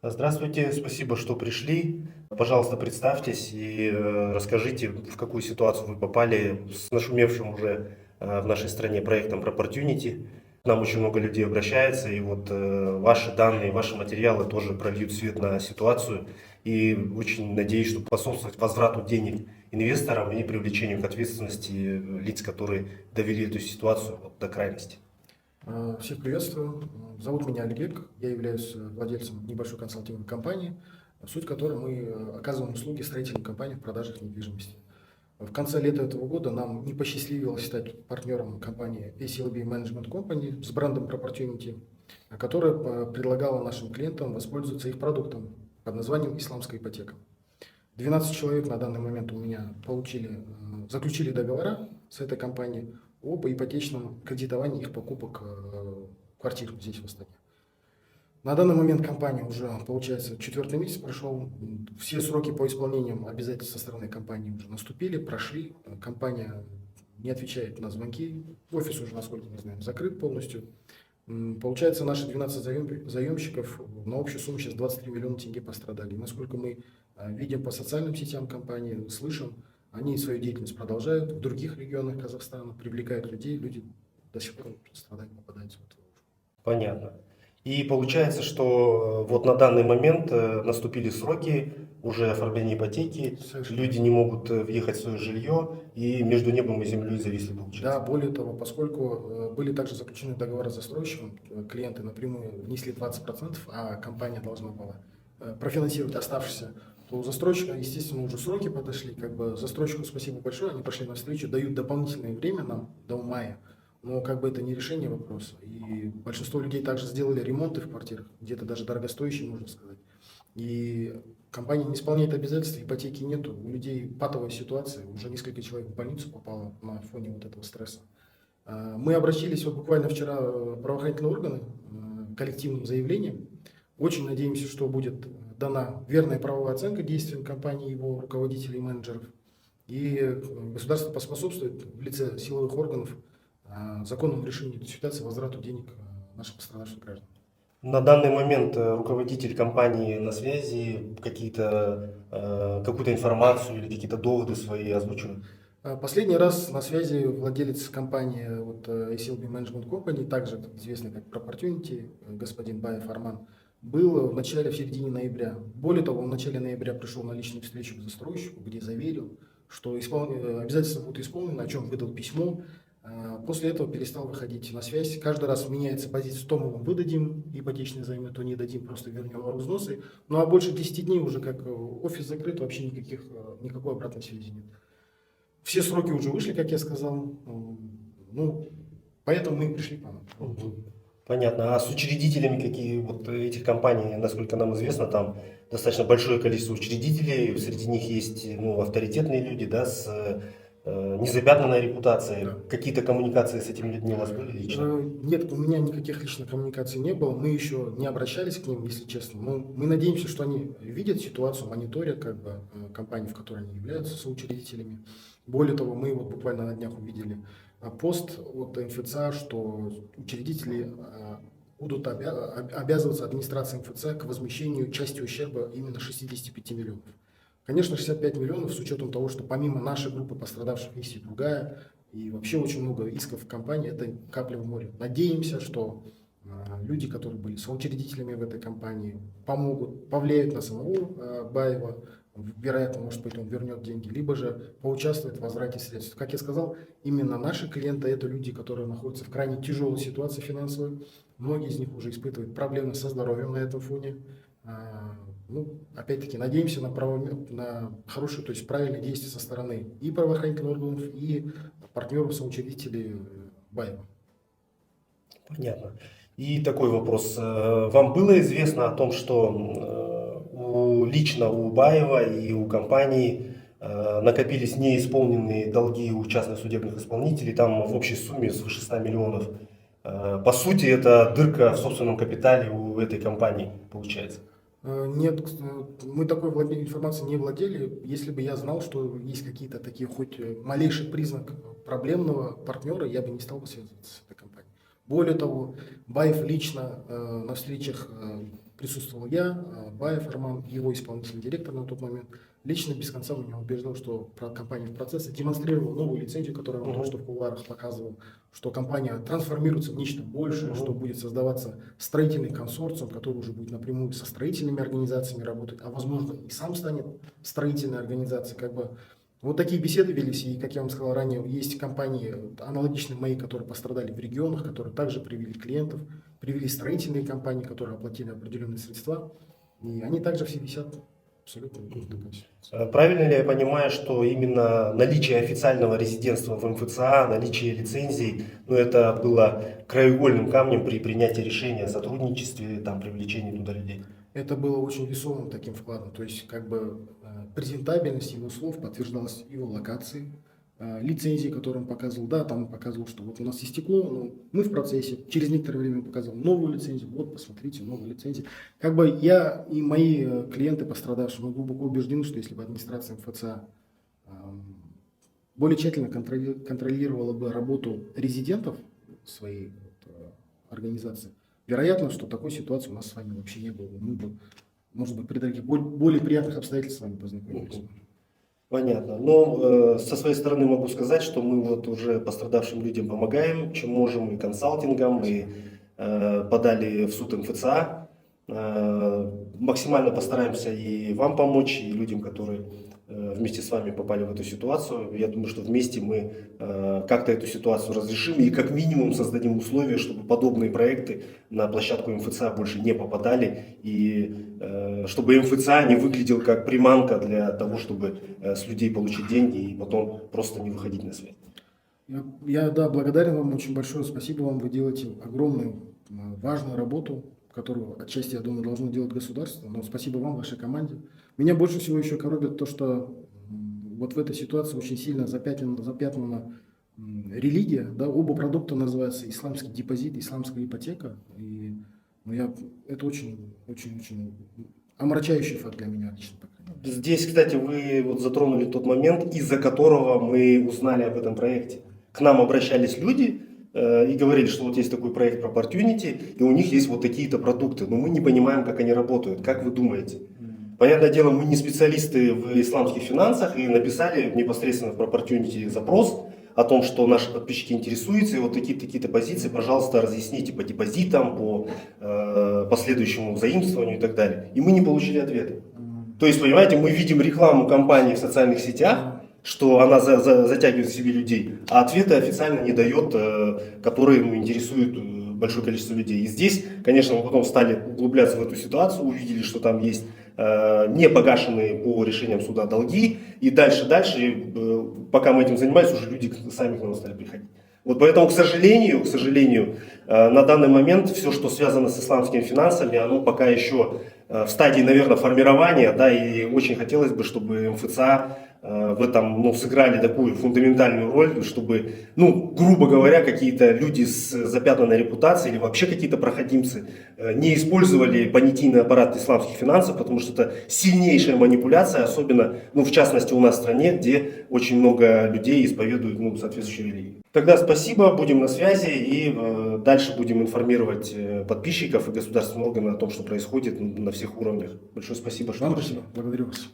Здравствуйте, спасибо, что пришли. Пожалуйста, представьтесь и расскажите, в какую ситуацию вы попали с нашумевшим уже в нашей стране проектом Propertunity. К нам очень много людей обращается, и вот ваши данные, ваши материалы тоже прольют свет на ситуацию. И очень надеюсь, что способствовать возврату денег инвесторам и привлечению к ответственности лиц, которые довели эту ситуацию вот до крайности. Всех приветствую. Зовут меня Алибек. Я являюсь владельцем небольшой консалтинговой компании, суть которой мы оказываем услуги строительным компаниям в продажах недвижимости. В конце лета этого года нам не посчастливилось стать партнером компании ACLB Management Company с брендом Propertunity, которая предлагала нашим клиентам воспользоваться их продуктом под названием «Исламская ипотека». 12 человек на данный момент у меня заключили договора с этой компанией об ипотечном кредитовании их покупок квартир здесь, в Астане. На данный момент компания уже, получается, четвертый месяц прошел. Все сроки по исполнению обязательств со стороны компании уже наступили, прошли. Компания не отвечает на звонки. Офис уже, насколько мы знаем, закрыт полностью. Получается, наши 12 заемщиков на общую сумму сейчас 23 миллиона тенге пострадали. И насколько мы видим по социальным сетям компании, слышим, они свою деятельность продолжают в других регионах Казахстана, привлекают людей, люди до сих пор страдают, попадаются в эту ловушку. Понятно. И получается, что вот на данный момент наступили сроки уже оформления ипотеки, Совершенно люди не могут въехать в свое жилье, и между небом и землей зависли, Да, получается. более того, поскольку были также заключены договоры с застройщиком, клиенты напрямую внесли 20%, а компания должна была профинансировать оставшиеся, то у застройщика, естественно, уже сроки подошли. Как бы застройщику спасибо большое, они пошли навстречу, дают дополнительное время нам до мая, но как бы это не решение вопроса. И большинство людей также сделали ремонты в квартирах, где-то даже дорогостоящие, можно сказать. И компания не исполняет обязательства, ипотеки нету, у людей патовая ситуация, уже несколько человек в больницу попало на фоне вот этого стресса. Мы обратились вот буквально вчера в правоохранительные органы коллективным заявлением. Очень надеемся, что будет дана верная правовая оценка действиям компании, его руководителей и менеджеров. И государство поспособствует в лице силовых органов законному решению этой ситуации, возврату денег нашим пострадавшим гражданам. На данный момент руководитель компании на связи, какую-то информацию или какие-то доводы свои озвучивает? Последний раз на связи владелец компании ACLB Management Company, также известный как Propertunity, господин Баев Арман, был в середине ноября. Более того, он в начале ноября пришел на личную встречу к застройщику, где заверил, что обязательства будут исполнены, о чем выдал письмо. После этого перестал выходить на связь. Каждый раз меняется позиция, то мы выдадим ипотечные займы, то не дадим, просто вернем взносы. Ну а больше 10 дней уже как офис закрыт, вообще никакой обратной связи нет. Все сроки уже вышли, как я сказал. Ну, поэтому мы и пришли к вам. Понятно. А с учредителями какие вот этих компаний, насколько нам известно, там достаточно большое количество учредителей, среди них есть авторитетные люди, да, с незапятнанной репутацией. Да. Какие-то коммуникации с этими людьми у вас были лично? Нет, у меня никаких личных коммуникаций не было. Мы еще не обращались к ним, если честно. Но мы надеемся, что они видят ситуацию, мониторят компании, в которой они являются соучредителями. Более того, мы вот буквально на днях увидели пост от МФЦ, что учредители будут обязываться администрации МФЦ к возмещению части ущерба именно 65 миллионов. Конечно, 65 миллионов с учетом того, что помимо нашей группы пострадавших есть и другая, и вообще очень много исков в компании, это капля в море. Надеемся, что люди, которые были соучредителями в этой компании, помогут, повлияют на самого Баева, вероятно, может быть, он вернет деньги, либо же поучаствует в возврате средств. Как я сказал, именно наши клиенты – это люди, которые находятся в крайне тяжелой ситуации финансовой. Многие из них уже испытывают проблемы со здоровьем на этом фоне. Ну, опять-таки, надеемся на хорошие, то есть правильные действия со стороны и правоохранительных органов, и партнеров, соучредителей Баева. Понятно. И такой вопрос. Вам было известно о том, что лично у Баева и у компании накопились неисполненные долги у частных судебных исполнителей, там в общей сумме свыше 100 миллионов. По сути, это дырка в собственном капитале у этой компании получается. Нет, мы такой информацией не владели. Если бы я знал, что есть какие-то такие, хоть малейший признак проблемного партнера, я бы не стал бы связываться с этой компанией. Более того, Баев лично на встречах присутствовал я, Баев Роман, его исполнительный директор на тот момент. Лично без конца меня убеждал, что компания в процессе, демонстрировал новую лицензию, которую я вам только что в кулуарах показывал, что компания трансформируется в нечто большее, что будет создаваться строительный консорциум, который уже будет напрямую со строительными организациями работать, а возможно и сам станет строительной организацией. Вот такие беседы велись, и, как я вам сказал ранее, есть компании, аналогичные мои, которые пострадали в регионах, которые также привели клиентов, привели строительные компании, которые оплатили определенные средства, и они также все висят абсолютно. Правильно ли я понимаю, что именно наличие официального резидентства в МФЦА, наличие лицензий, это было краеугольным камнем при принятии решения о сотрудничестве, привлечении туда людей? Это было очень весомым таким вкладом, то есть презентабельность его слов подтверждалась его локацией, лицензии, которые он показывал. Да, там он показывал, что вот у нас истекло, но мы в процессе, через некоторое время показал новую лицензию, вот посмотрите, новая лицензия. Я и мои клиенты пострадавшие, мы глубоко убеждены, что если бы администрация МФЦА более тщательно контролировала бы работу резидентов своей организации, вероятно, что такой ситуации у нас с вами вообще не было. Мы бы, может быть, при таких более приятных обстоятельствах с вами познакомились. Понятно. Но со своей стороны могу сказать, что мы уже пострадавшим людям помогаем, чем можем, и консалтингом, и подали в суд МФЦА. Максимально постараемся и вам помочь, и людям, которые вместе с вами попали в эту ситуацию. Я думаю, что вместе мы как-то эту ситуацию разрешим и как минимум создадим условия, чтобы подобные проекты на площадку МФЦА больше не попадали, и чтобы МФЦА не выглядел как приманка для того, чтобы с людей получить деньги и потом просто не выходить на свет. Я благодарен вам очень большое, спасибо вам, вы делаете огромную, важную работу, которую отчасти, я думаю, должно делать государство, но спасибо вам, вашей команде. Меня больше всего еще коробит то, что вот в этой ситуации очень сильно запятнана религия, да, оба продукта называются исламский депозит, исламская ипотека, и это очень омрачающий факт для меня лично. Здесь, кстати, вы затронули тот момент, из-за которого мы узнали об этом проекте. К нам обращались люди и говорили, что вот есть такой проект Propertunity, и у них есть вот такие-то продукты, но мы не понимаем, как они работают. Как вы думаете? Понятное дело, мы не специалисты в исламских финансах и написали непосредственно в Propertunity запрос о том, что наши подписчики интересуются, и вот такие-то позиции, пожалуйста, разъясните по депозитам, по последующему заимствованию и так далее. И мы не получили ответа. То есть, понимаете, мы видим рекламу компании в социальных сетях, что она затягивает к себе людей, а ответа официально не дает, которые интересуют большое количество людей. И здесь, конечно, мы потом стали углубляться в эту ситуацию, увидели, что там есть не погашенные по решениям суда долги, и дальше, пока мы этим занимались, уже люди сами к нам стали приходить. Вот поэтому, к сожалению, на данный момент все, что связано с исламскими финансами, оно пока еще в стадии, наверное, формирования, да, и очень хотелось бы, чтобы МФЦА в этом сыграли такую фундаментальную роль, чтобы, грубо говоря, какие-то люди с запятнанной репутацией или вообще какие-то проходимцы не использовали понятийный аппарат исламских финансов, потому что это сильнейшая манипуляция, особенно, в частности, у нас в стране, где очень много людей исповедуют соответствующую религию. Тогда спасибо, будем на связи и дальше будем информировать подписчиков и государственные органы о том, что происходит на всех уровнях. Большое спасибо, что вам спасибо, благодарю вас.